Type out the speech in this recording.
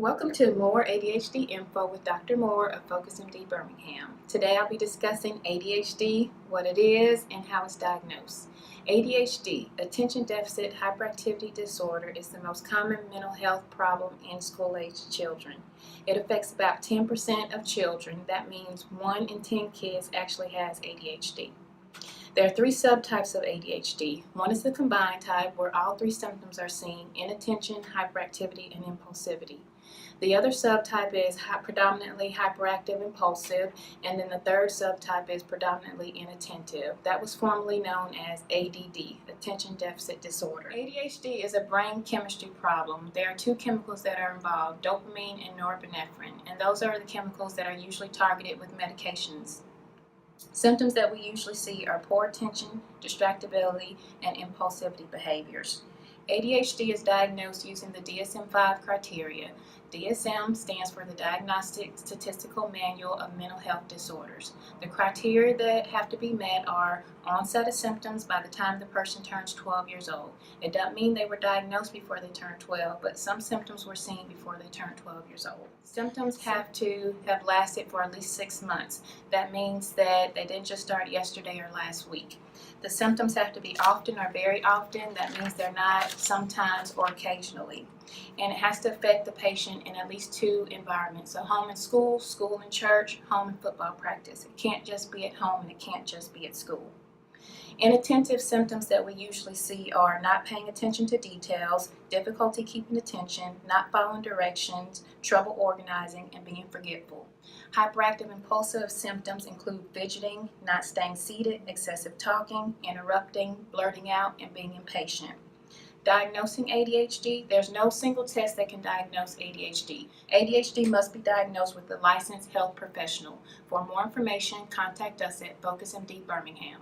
Welcome to More ADHD Info with Dr. Moore of Focus MD Birmingham. Today I'll be discussing ADHD, what it is, and how it's diagnosed. ADHD, Attention Deficit Hyperactivity Disorder, is the most common mental health problem in school-aged children. It affects about 10% of children. That means 1 in 10 kids actually has ADHD. There are 3 subtypes of ADHD. One is the combined type, where all 3 symptoms are seen: inattention, hyperactivity, and impulsivity. The other subtype is predominantly hyperactive impulsive, and then the third subtype is predominantly inattentive. That was formerly known as ADD, Attention Deficit Disorder. ADHD is a brain chemistry problem. There are 2 chemicals that are involved, dopamine and norepinephrine, and those are the chemicals that are usually targeted with medications. Symptoms that we usually see are poor attention, distractibility, and impulsivity behaviors. ADHD is diagnosed using the DSM-5 criteria. DSM stands for the Diagnostic Statistical Manual of Mental Health Disorders. The criteria that have to be met are onset of symptoms by the time the person turns 12 years old. It doesn't mean they were diagnosed before they turned 12, but some symptoms were seen before they turned 12 years old. Symptoms have to have lasted for at least 6 months. That means that they didn't just start yesterday or last week. The symptoms have to be often or very often. That means they're not sometimes or occasionally. And it has to affect the patient in at least 2 environments. So home and school, school and church, home and football practice. It can't just be at home and it can't just be at school. Inattentive symptoms that we usually see are not paying attention to details, difficulty keeping attention, not following directions, trouble organizing, and being forgetful. Hyperactive impulsive symptoms include fidgeting, not staying seated, excessive talking, interrupting, blurting out, and being impatient. Diagnosing ADHD, there's no single test that can diagnose ADHD. ADHD must be diagnosed with a licensed health professional. For more information, contact us at Focus MD Birmingham.